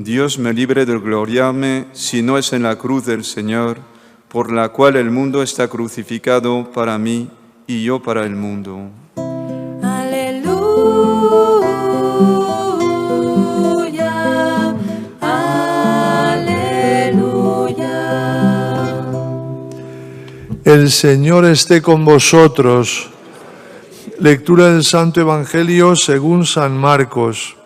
Dios me libre de gloriarme si no es en la cruz del Señor, por la cual el mundo está crucificado para mí y yo para el mundo. Aleluya, aleluya. El Señor esté con vosotros. Lectura del Santo Evangelio según San Marcos.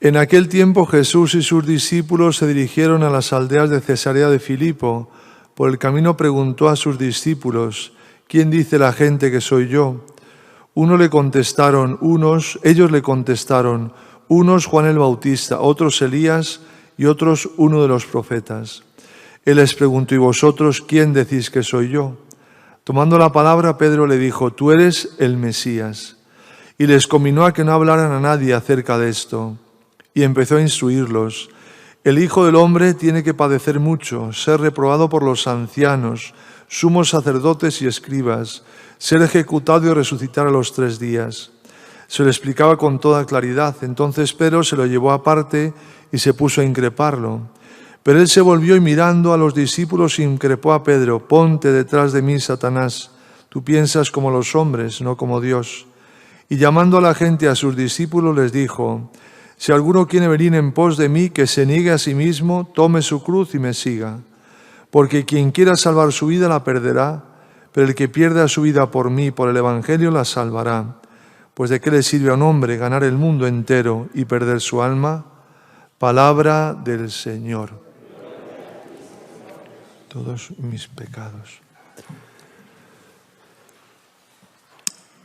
En aquel tiempo Jesús y sus discípulos se dirigieron a las aldeas de Cesarea de Filipo. Por el camino preguntó a sus discípulos: ¿Quién dice la gente que soy yo? Ellos le contestaron, unos Juan el Bautista, otros Elías y otros uno de los profetas. Él les preguntó: ¿y vosotros quién decís que soy yo? Tomando la palabra, Pedro le dijo: tú eres el Mesías. Y les conminó a que no hablaran a nadie acerca de esto. Y empezó a instruirlos: el Hijo del Hombre tiene que padecer mucho, ser reprobado por los ancianos, sumos sacerdotes y escribas, ser ejecutado y resucitar a los 3 días. Se lo explicaba con toda claridad. Entonces Pedro se lo llevó aparte y se puso a increparlo. Pero él se volvió y mirando a los discípulos increpó a Pedro: ponte detrás de mí, Satanás, tú piensas como los hombres, no como Dios. Y llamando a la gente, a sus discípulos, les dijo: si alguno quiere venir en pos de mí, que se niegue a sí mismo, tome su cruz y me siga. Porque quien quiera salvar su vida la perderá, pero el que pierda su vida por mí, por el Evangelio, la salvará. Pues ¿de qué le sirve a un hombre ganar el mundo entero y perder su alma? Palabra del Señor. Todos mis pecados.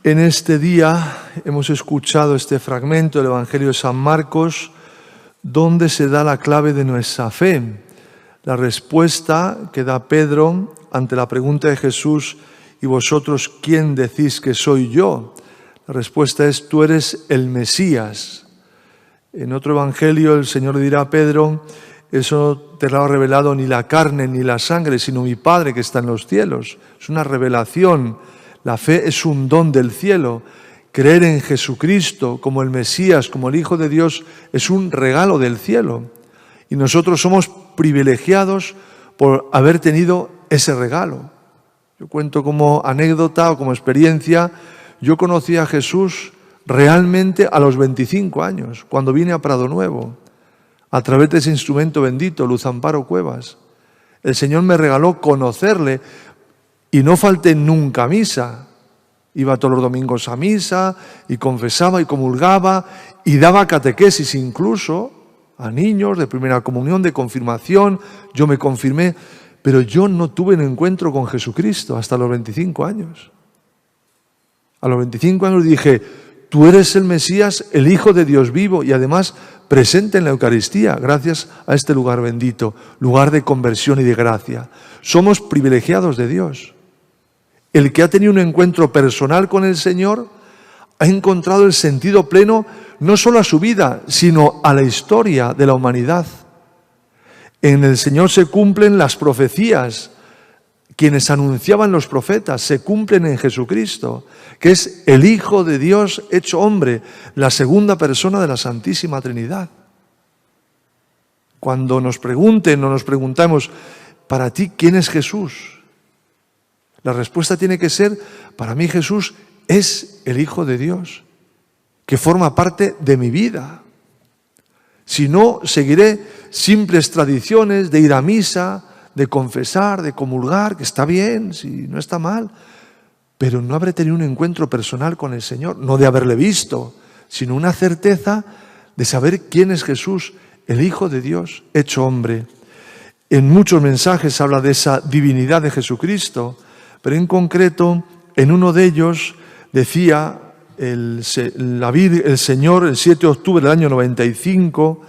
En este día hemos escuchado este fragmento del Evangelio de San Marcos, donde se da la clave de nuestra fe, la respuesta que da Pedro ante la pregunta de Jesús: ¿y vosotros quién decís que soy yo? La respuesta es: tú eres el Mesías. En otro Evangelio el Señor le dirá a Pedro: eso te lo ha revelado ni la carne ni la sangre, sino mi Padre que está en los cielos. Es una revelación. La fe es un don del cielo. Creer en Jesucristo como el Mesías, como el Hijo de Dios, es un regalo del cielo. Y nosotros somos privilegiados por haber tenido ese regalo. Yo cuento como anécdota o como experiencia: yo conocí a Jesús realmente a los 25 años, cuando vine a Prado Nuevo, a través de ese instrumento bendito, Luz Amparo Cuevas. El Señor me regaló conocerle. Y no falté nunca a misa. Iba todos los domingos a misa y confesaba y comulgaba y daba catequesis incluso a niños de primera comunión, de confirmación. Yo me confirmé, pero yo no tuve un encuentro con Jesucristo hasta los 25 años. A los 25 años dije: tú eres el Mesías, el Hijo de Dios vivo y además presente en la Eucaristía, gracias a este lugar bendito, lugar de conversión y de gracia. Somos privilegiados de Dios. El que ha tenido un encuentro personal con el Señor ha encontrado el sentido pleno no solo a su vida, sino a la historia de la humanidad. En el Señor se cumplen las profecías. Quienes anunciaban los profetas se cumplen en Jesucristo, que es el Hijo de Dios hecho hombre, la segunda persona de la Santísima Trinidad. Cuando nos pregunten o nos preguntamos: ¿para ti quién es Jesús? La respuesta tiene que ser: para mí Jesús es el Hijo de Dios, que forma parte de mi vida. Si no, seguiré simples tradiciones de ir a misa, de confesar, de comulgar, que está bien, si no está mal, pero no habré tenido un encuentro personal con el Señor, no de haberle visto, sino una certeza de saber quién es Jesús, el Hijo de Dios hecho hombre. En muchos mensajes habla de esa divinidad de Jesucristo, pero en concreto, en uno de ellos decía el Señor, el 7 de octubre del año 95,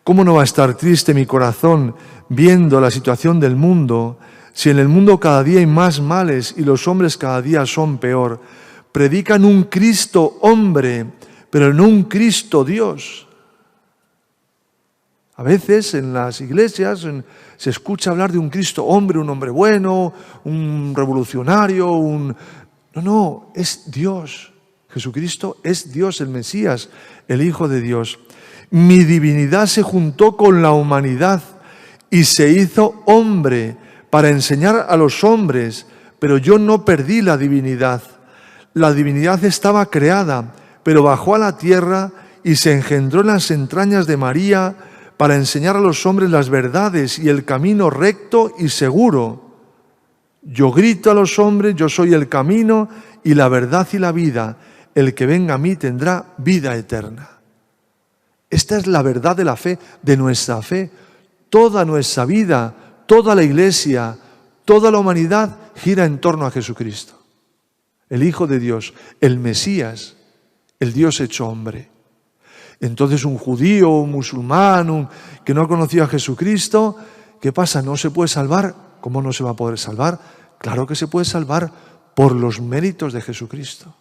¿cómo no va a estar triste mi corazón viendo la situación del mundo, si en el mundo cada día hay más males y los hombres cada día son peor? Predican un Cristo hombre, pero no un Cristo Dios. A veces en las iglesias se escucha hablar de un Cristo hombre, un hombre bueno, un revolucionario, No, es Dios. Jesucristo es Dios, el Mesías, el Hijo de Dios. Mi divinidad se juntó con la humanidad y se hizo hombre para enseñar a los hombres, pero yo no perdí la divinidad. La divinidad estaba creada, pero bajó a la tierra y se engendró en las entrañas de María para enseñar a los hombres las verdades y el camino recto y seguro. Yo grito a los hombres, yo soy el camino y la verdad y la vida. El que venga a mí tendrá vida eterna. Esta es la verdad de la fe, de nuestra fe. Toda nuestra vida, toda la Iglesia, toda la humanidad gira en torno a Jesucristo. El Hijo de Dios, el Mesías, el Dios hecho hombre. Entonces un judío, un musulmán, que no ha conocido a Jesucristo, ¿qué pasa? ¿No se puede salvar? ¿Cómo no se va a poder salvar? Claro que se puede salvar por los méritos de Jesucristo.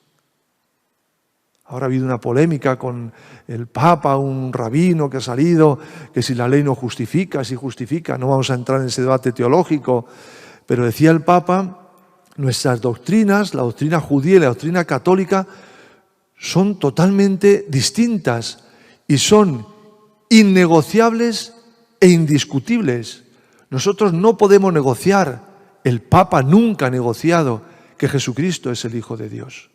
Ahora ha habido una polémica con el Papa, un rabino que ha salido, que si la ley no justifica, si justifica. No vamos a entrar en ese debate teológico, pero decía el Papa, nuestras doctrinas, la doctrina judía y la doctrina católica, son totalmente distintas y son innegociables e indiscutibles. Nosotros no podemos negociar, el Papa nunca ha negociado que Jesucristo es el Hijo de Dios.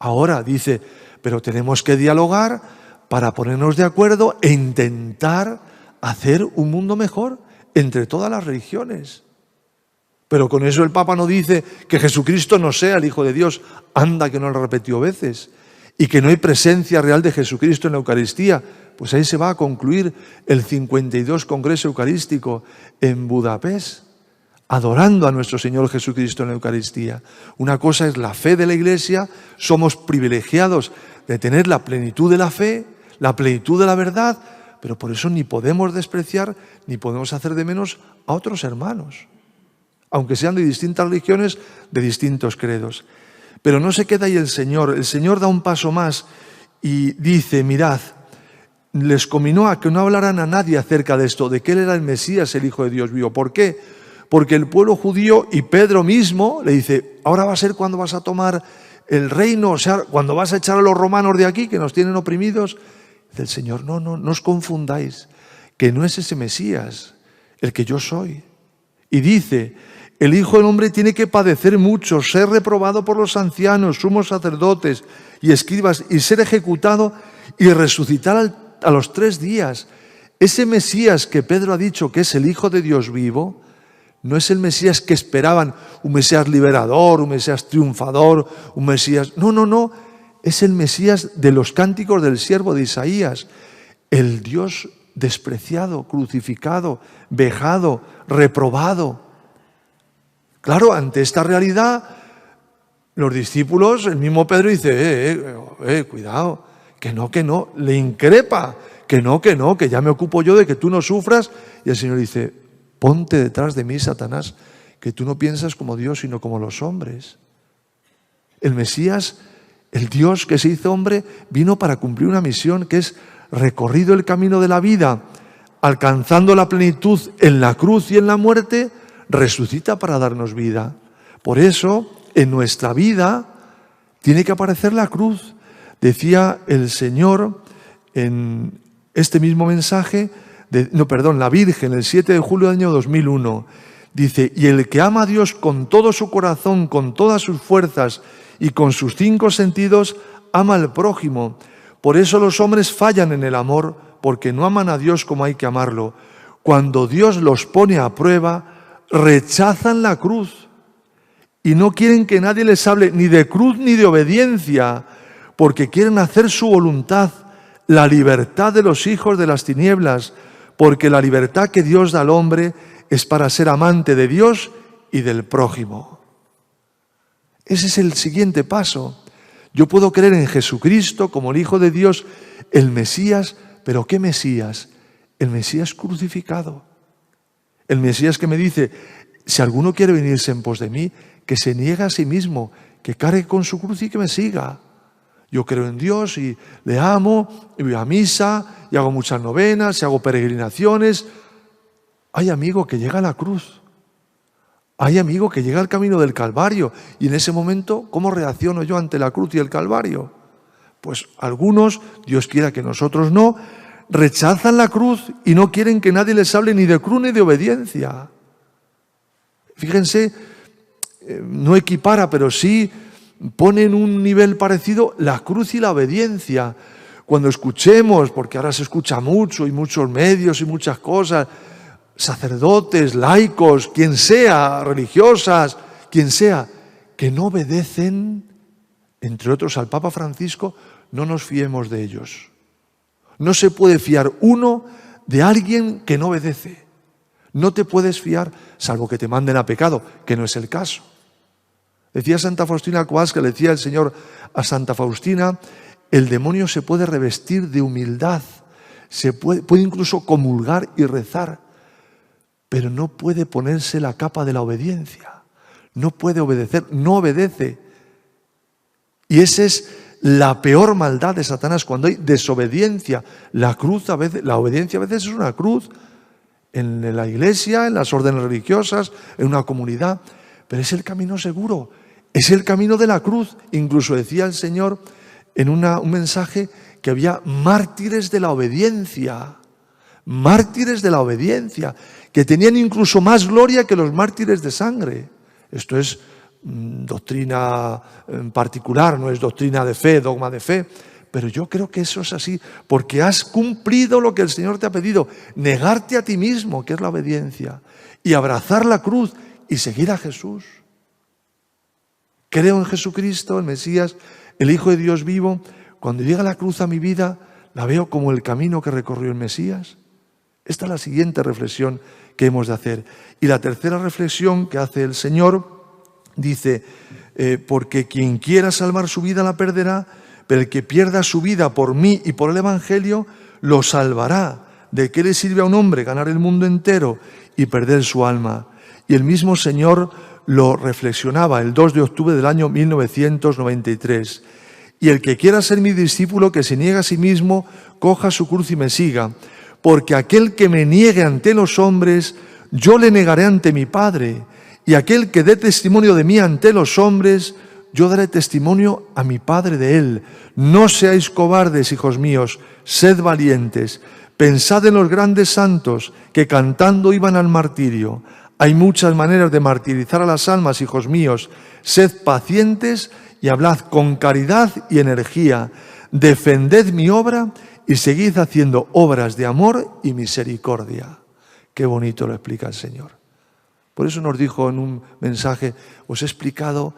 Ahora dice, pero tenemos que dialogar para ponernos de acuerdo e intentar hacer un mundo mejor entre todas las religiones. Pero con eso el Papa no dice que Jesucristo no sea el Hijo de Dios, anda que no lo repetió veces, y que no hay presencia real de Jesucristo en la Eucaristía. Pues ahí se va a concluir el 52 Congreso Eucarístico en Budapest, adorando a nuestro Señor Jesucristo en la Eucaristía. Una cosa es la fe de la Iglesia, somos privilegiados de tener la plenitud de la fe, la plenitud de la verdad, pero por eso ni podemos despreciar ni podemos hacer de menos a otros hermanos, aunque sean de distintas religiones, de distintos credos. Pero no se queda ahí el Señor da un paso más y dice, mirad, les conminó a que no hablaran a nadie acerca de esto, de que Él era el Mesías, el Hijo de Dios vivo. ¿Por qué? Porque el pueblo judío y Pedro mismo le dice, ahora va a ser cuando vas a tomar el reino, o sea, cuando vas a echar a los romanos de aquí, que nos tienen oprimidos. Dice el Señor, no os confundáis, que no es ese Mesías, el que yo soy. Y dice, el Hijo del Hombre tiene que padecer mucho, ser reprobado por los ancianos, sumos sacerdotes y escribas, y ser ejecutado y resucitar a los 3 días. Ese Mesías que Pedro ha dicho que es el Hijo de Dios vivo, no es el Mesías que esperaban, un Mesías liberador, un Mesías triunfador, un Mesías... No, es el Mesías de los cánticos del siervo de Isaías, el Dios despreciado, crucificado, vejado, reprobado. Claro, ante esta realidad, los discípulos, el mismo Pedro dice, cuidado, que no, le increpa, que no, que ya me ocupo yo de que tú no sufras. Y el Señor dice, ponte detrás de mí, Satanás, que tú no piensas como Dios, sino como los hombres. El Mesías, el Dios que se hizo hombre, vino para cumplir una misión que es recorrido el camino de la vida, alcanzando la plenitud en la cruz y en la muerte, resucita para darnos vida. Por eso, en nuestra vida, tiene que aparecer la cruz. Decía el Señor en este mismo mensaje, la Virgen, el 7 de julio del año 2001, dice, y el que ama a Dios con todo su corazón, con todas sus fuerzas y con sus 5 sentidos, ama al prójimo. Por eso los hombres fallan en el amor, porque no aman a Dios como hay que amarlo. Cuando Dios los pone a prueba, rechazan la cruz y no quieren que nadie les hable ni de cruz ni de obediencia, porque quieren hacer su voluntad, la libertad de los hijos de las tinieblas, porque la libertad que Dios da al hombre es para ser amante de Dios y del prójimo. Ese es el siguiente paso. Yo puedo creer en Jesucristo como el Hijo de Dios, el Mesías, pero ¿qué Mesías? El Mesías crucificado. El Mesías que me dice, si alguno quiere venirse en pos de mí, que se niegue a sí mismo, que cargue con su cruz y que me siga. Yo creo en Dios y le amo, y voy a misa, y hago muchas novenas, y hago peregrinaciones. Hay amigo que llega a la cruz. Hay amigo que llega al camino del Calvario. Y en ese momento, ¿cómo reacciono yo ante la cruz y el Calvario? Pues algunos, Dios quiera que nosotros no, rechazan la cruz y no quieren que nadie les hable ni de cruz ni de obediencia. Fíjense, no equipara, pero sí pone en un nivel parecido la cruz y la obediencia. Cuando escuchemos, porque ahora se escucha mucho y muchos medios y muchas cosas, sacerdotes, laicos, quien sea, religiosas, quien sea, que no obedecen, entre otros al Papa Francisco, no nos fiemos de ellos. No se puede fiar uno de alguien que no obedece. No te puedes fiar, salvo que te manden a pecado, que no es el caso. Decía Santa Faustina Kowalska, le decía el Señor a Santa Faustina, el demonio se puede revestir de humildad, puede incluso comulgar y rezar, pero no puede ponerse la capa de la obediencia. No puede obedecer, no obedece. Y esa es la peor maldad de Satanás, cuando hay desobediencia. La cruz a veces, la obediencia a veces es una cruz en la iglesia, en las órdenes religiosas, en una comunidad, pero es el camino seguro, es el camino de la cruz. Incluso decía el Señor en un mensaje que había mártires de la obediencia, que tenían incluso más gloria que los mártires de sangre. Esto es doctrina particular, no es doctrina de fe, dogma de fe, pero yo creo que eso es así, porque has cumplido lo que el Señor te ha pedido, negarte a ti mismo, que es la obediencia, y abrazar la cruz y seguir a Jesús. Creo en Jesucristo, el Mesías, el Hijo de Dios vivo. Cuando llega la cruz a mi vida, la veo como el camino que recorrió el Mesías. Esta es la siguiente reflexión que hemos de hacer. Y la tercera reflexión que hace el Señor dice, porque quien quiera salvar su vida la perderá, pero el que pierda su vida por mí y por el Evangelio, lo salvará. ¿De qué le sirve a un hombre ganar el mundo entero y perder su alma? Y el mismo Señor lo reflexionaba el 2 de octubre del año 1993. Y el que quiera ser mi discípulo, que se niegue a sí mismo, coja su cruz y me siga. Porque aquel que me niegue ante los hombres, yo le negaré ante mi Padre. Y aquel que dé testimonio de mí ante los hombres, yo daré testimonio a mi Padre de él. No seáis cobardes, hijos míos, sed valientes. Pensad en los grandes santos que cantando iban al martirio. Hay muchas maneras de martirizar a las almas, hijos míos. Sed pacientes y hablad con caridad y energía. Defended mi obra y seguid haciendo obras de amor y misericordia. Qué bonito lo explica el Señor. Por eso nos dijo en un mensaje, os he explicado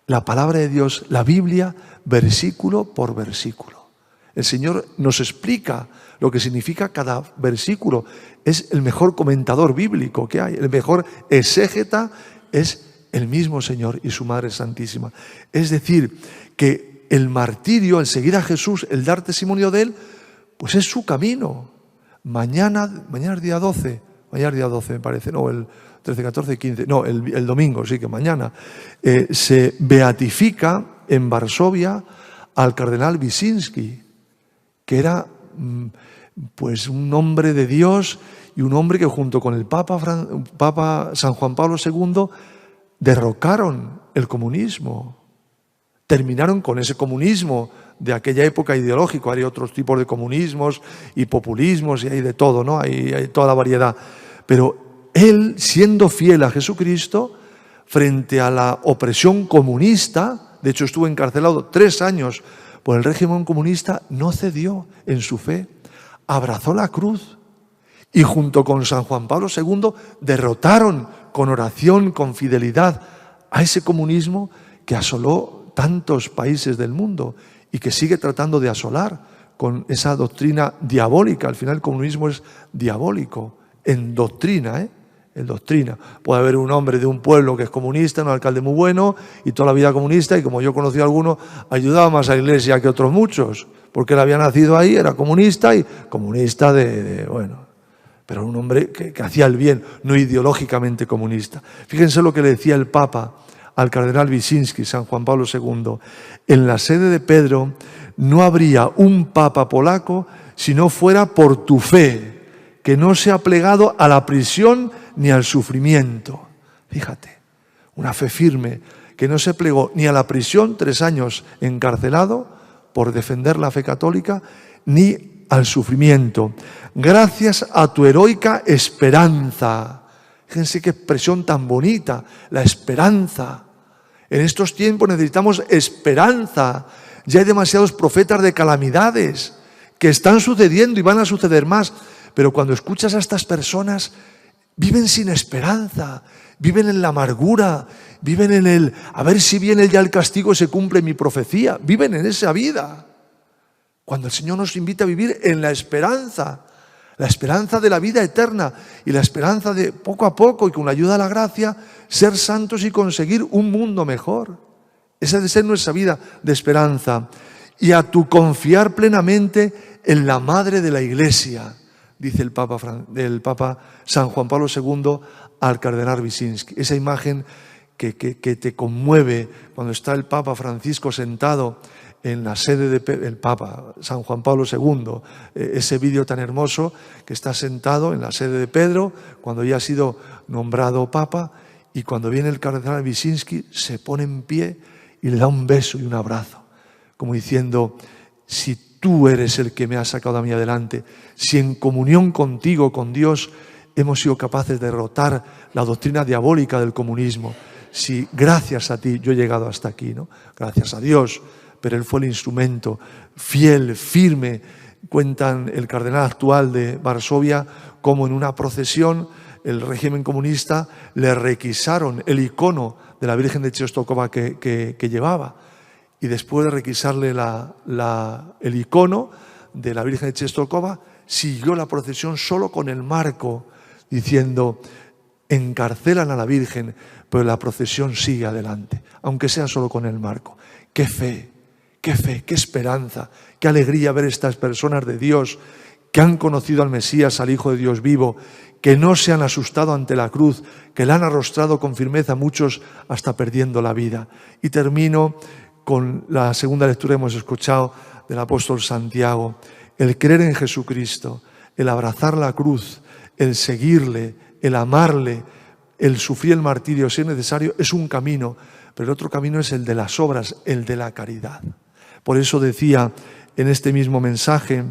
la palabra de Dios, la Biblia, versículo por versículo. El Señor nos explica lo que significa cada versículo. Es el mejor comentador bíblico que hay, el mejor exégeta es el mismo Señor y su Madre Santísima. Es decir, que el martirio, el seguir a Jesús, el dar testimonio de Él, pues es su camino. Mañana es día 12, me parece, no, el 13, 14, 15, no, el domingo, sí que mañana, se beatifica en Varsovia al cardenal Wyszynski, que era pues un hombre de Dios y un hombre que junto con el Papa San Juan Pablo II derrocaron el comunismo, terminaron con ese comunismo de aquella época ideológico. Hay otros tipos de comunismos y populismos y hay de todo, ¿no? Hay toda la variedad. Pero él, siendo fiel a Jesucristo, frente a la opresión comunista, de hecho estuvo encarcelado 3 años por el régimen comunista, no cedió en su fe, abrazó la cruz y junto con San Juan Pablo II derrotaron con oración, con fidelidad a ese comunismo que asoló tantos países del mundo y que sigue tratando de asolar con esa doctrina diabólica. Al final el comunismo es diabólico en doctrina, en doctrina. Puede haber un hombre de un pueblo que es comunista, un alcalde muy bueno y toda la vida comunista, y como yo conocí a alguno, ayudaba más a la iglesia que otros muchos, porque él había nacido ahí, era comunista y comunista bueno, pero un hombre que hacía el bien, no ideológicamente comunista. Fíjense lo que le decía el Papa al cardenal Wyszynski, San Juan Pablo II. En la sede de Pedro no habría un papa polaco si no fuera por tu fe, que no se ha plegado a la prisión ni al sufrimiento. Fíjate, una fe firme, que no se plegó ni a la prisión, 3 años encarcelado por defender la fe católica, ni al sufrimiento. Gracias a tu heroica esperanza. Fíjense qué expresión tan bonita, la esperanza. En estos tiempos necesitamos esperanza. Ya hay demasiados profetas de calamidades que están sucediendo y van a suceder más. Pero cuando escuchas a estas personas, viven sin esperanza, viven en la amargura, viven en el, a ver si viene ya el castigo y se cumple mi profecía. Viven en esa vida. Cuando el Señor nos invita a vivir en la esperanza de la vida eterna y la esperanza de poco a poco y con la ayuda de la gracia ser santos y conseguir un mundo mejor. Esa debe ser nuestra vida de esperanza. Y a tu confiar plenamente en la Madre de la Iglesia, dice el Papa San Juan Pablo II al cardenal Wyszynski. Esa imagen que te conmueve cuando está el Papa Francisco sentado en la sede del Papa San Juan Pablo II, ese vídeo tan hermoso que está sentado en la sede de Pedro cuando ya ha sido nombrado Papa, y cuando viene el cardenal Wyszynski se pone en pie y le da un beso y un abrazo, como diciendo: si tú eres el que me has sacado a mí adelante, si en comunión contigo, con Dios, hemos sido capaces de derrotar la doctrina diabólica del comunismo, si gracias a ti yo he llegado hasta aquí, ¿no? Gracias a Dios. Pero él fue el instrumento fiel, firme. Cuentan el cardenal actual de Varsovia cómo en una procesión el régimen comunista le requisaron el icono de la Virgen de Czestochowa que llevaba. Y después de requisarle el icono de la Virgen de Czestochowa, siguió la procesión solo con el marco, diciendo: encarcelan a la Virgen, pero la procesión sigue adelante, aunque sea solo con el marco. ¡Qué fe! ¡Qué fe! ¡Qué esperanza! ¡Qué alegría ver estas personas de Dios que han conocido al Mesías, al Hijo de Dios vivo, que no se han asustado ante la cruz, que la han arrostrado con firmeza muchos hasta perdiendo la vida! Y termino con la segunda lectura que hemos escuchado del apóstol Santiago. El creer en Jesucristo, el abrazar la cruz, el seguirle, el amarle, el sufrir el martirio si es necesario, es un camino. Pero el otro camino es el de las obras, el de la caridad. Por eso decía en este mismo mensaje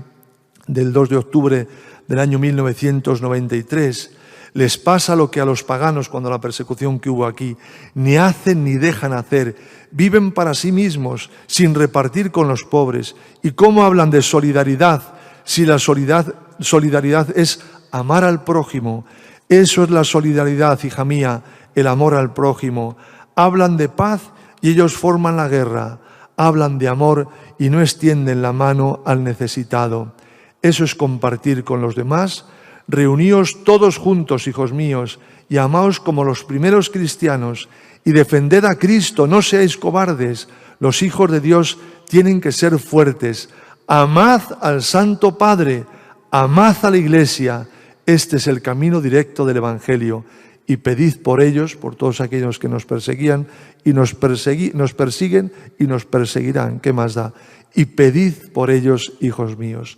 del 2 de octubre del año 1993, les pasa lo que a los paganos cuando la persecución que hubo aquí, ni hacen ni dejan hacer, viven para sí mismos sin repartir con los pobres. ¿Y cómo hablan de solidaridad si la solidaridad es amar al prójimo? Eso es la solidaridad, hija mía, el amor al prójimo. Hablan de paz y ellos forman la guerra. Hablan de amor y no extienden la mano al necesitado. Eso es compartir con los demás. Reuníos todos juntos, hijos míos, y amaos como los primeros cristianos, y defended a Cristo, no seáis cobardes. Los hijos de Dios tienen que ser fuertes. Amad al Santo Padre, amad a la Iglesia. Este es el camino directo del Evangelio. Y pedid por ellos, por todos aquellos que nos perseguían y nos persiguen y nos perseguirán. ¿Qué más da? Y pedid por ellos, hijos míos.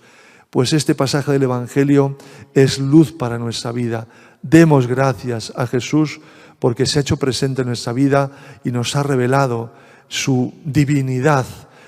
Pues este pasaje del Evangelio es luz para nuestra vida. Demos gracias a Jesús porque se ha hecho presente en nuestra vida y nos ha revelado su divinidad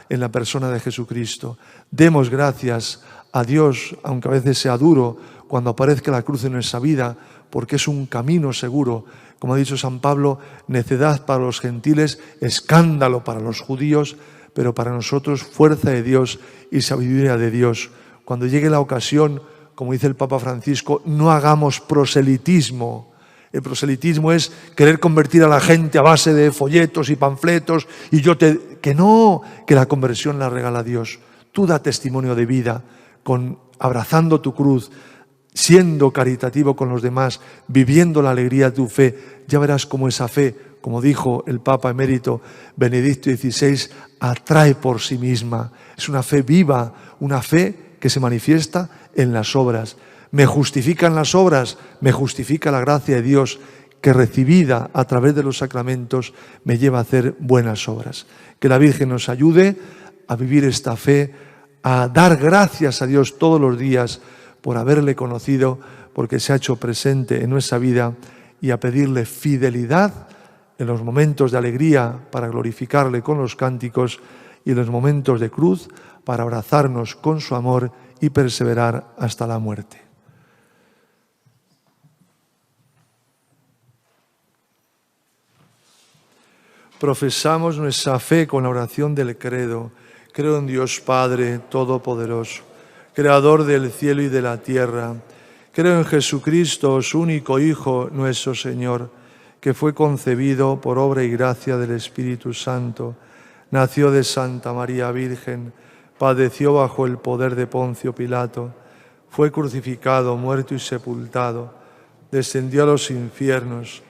en la persona de Jesucristo. Demos gracias a Dios, aunque a veces sea duro, cuando aparezca la cruz en nuestra vida, porque es un camino seguro. Como ha dicho San Pablo, necedad para los gentiles, escándalo para los judíos, pero para nosotros fuerza de Dios y sabiduría de Dios. Cuando llegue la ocasión, como dice el Papa Francisco, no hagamos proselitismo. El proselitismo es querer convertir a la gente a base de folletos y panfletos que no, que la conversión la regala Dios. Tú da testimonio de vida, abrazando tu cruz, siendo caritativo con los demás, viviendo la alegría de tu fe. Ya verás cómo esa fe, como dijo el Papa emérito Benedicto XVI, atrae por sí misma. Es una fe viva, una fe que se manifiesta en las obras. Me justifican las obras, me justifica la gracia de Dios que recibida a través de los sacramentos me lleva a hacer buenas obras. Que la Virgen nos ayude a vivir esta fe, a dar gracias a Dios todos los días por haberle conocido, porque se ha hecho presente en nuestra vida, y a pedirle fidelidad en los momentos de alegría para glorificarle con los cánticos y en los momentos de cruz para abrazarnos con su amor y perseverar hasta la muerte. Profesamos nuestra fe con la oración del credo. Creo en Dios Padre Todopoderoso, Creador del cielo y de la tierra. Creo en Jesucristo, su único Hijo, nuestro Señor, que fue concebido por obra y gracia del Espíritu Santo. Nació de Santa María Virgen, padeció bajo el poder de Poncio Pilato, fue crucificado, muerto y sepultado, descendió a los infiernos,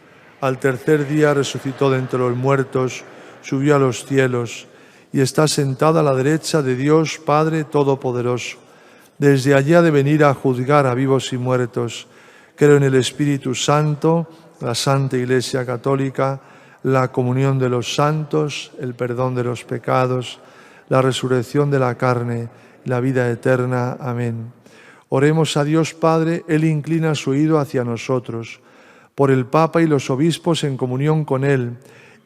al tercer día resucitó de entre los muertos, subió a los cielos y está sentado a la derecha de Dios Padre Todopoderoso. Desde allí ha de venir a juzgar a vivos y muertos. Creo en el Espíritu Santo, la Santa Iglesia Católica, la comunión de los santos, el perdón de los pecados, la resurrección de la carne, la vida eterna. Amén. Oremos a Dios Padre, Él inclina su oído hacia nosotros. Por el Papa y los obispos en comunión con Él,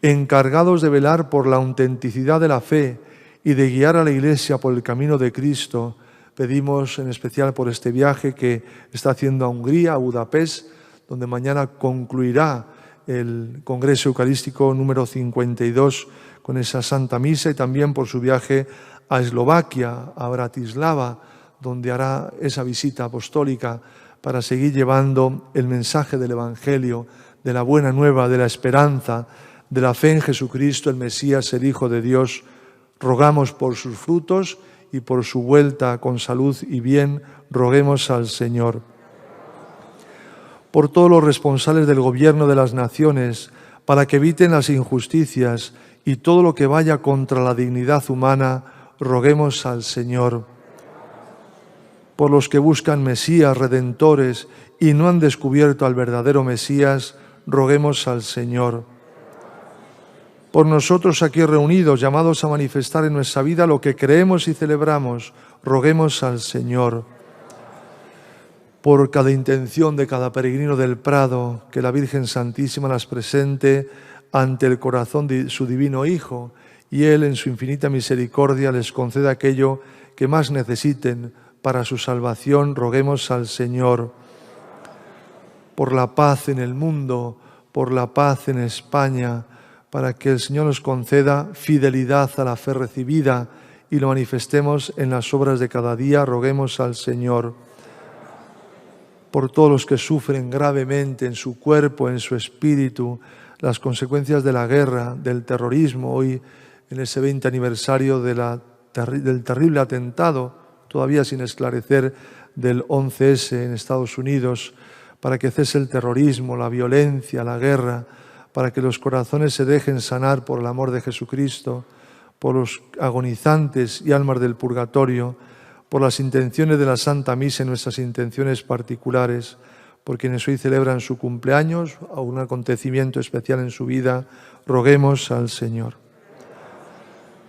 encargados de velar por la autenticidad de la fe y de guiar a la Iglesia por el camino de Cristo, pedimos en especial por este viaje que está haciendo a Hungría, a Budapest, donde mañana concluirá el Congreso Eucarístico número 52 con esa Santa Misa, y también por su viaje a Eslovaquia, a Bratislava, donde hará esa visita apostólica para seguir llevando el mensaje del Evangelio, de la buena nueva, de la esperanza, de la fe en Jesucristo, el Mesías, el Hijo de Dios. Rogamos por sus frutos y por su vuelta con salud y bien, roguemos al Señor. Por todos los responsables del gobierno de las naciones, para que eviten las injusticias y todo lo que vaya contra la dignidad humana, roguemos al Señor. Por los que buscan Mesías, redentores, y no han descubierto al verdadero Mesías, roguemos al Señor. Por nosotros aquí reunidos, llamados a manifestar en nuestra vida lo que creemos y celebramos, roguemos al Señor. Por cada intención de cada peregrino del Prado, que la Virgen Santísima las presente ante el corazón de su divino Hijo, y Él en su infinita misericordia les conceda aquello que más necesiten para su salvación, roguemos al Señor. Por la paz en el mundo, por la paz en España, para que el Señor nos conceda fidelidad a la fe recibida y lo manifestemos en las obras de cada día, roguemos al Señor. Por todos los que sufren gravemente en su cuerpo, en su espíritu, las consecuencias de la guerra, del terrorismo, hoy en ese 20 aniversario del terrible atentado, todavía sin esclarecer, del 11S en Estados Unidos, para que cese el terrorismo, la violencia, la guerra, para que los corazones se dejen sanar por el amor de Jesucristo, por los agonizantes y almas del purgatorio, por las intenciones de la Santa Misa y nuestras intenciones particulares, por quienes hoy celebran su cumpleaños o un acontecimiento especial en su vida, roguemos al Señor.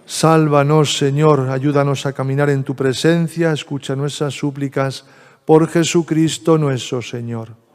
Sálvanos, Señor, ayúdanos a caminar en tu presencia, escucha nuestras súplicas, por Jesucristo nuestro Señor.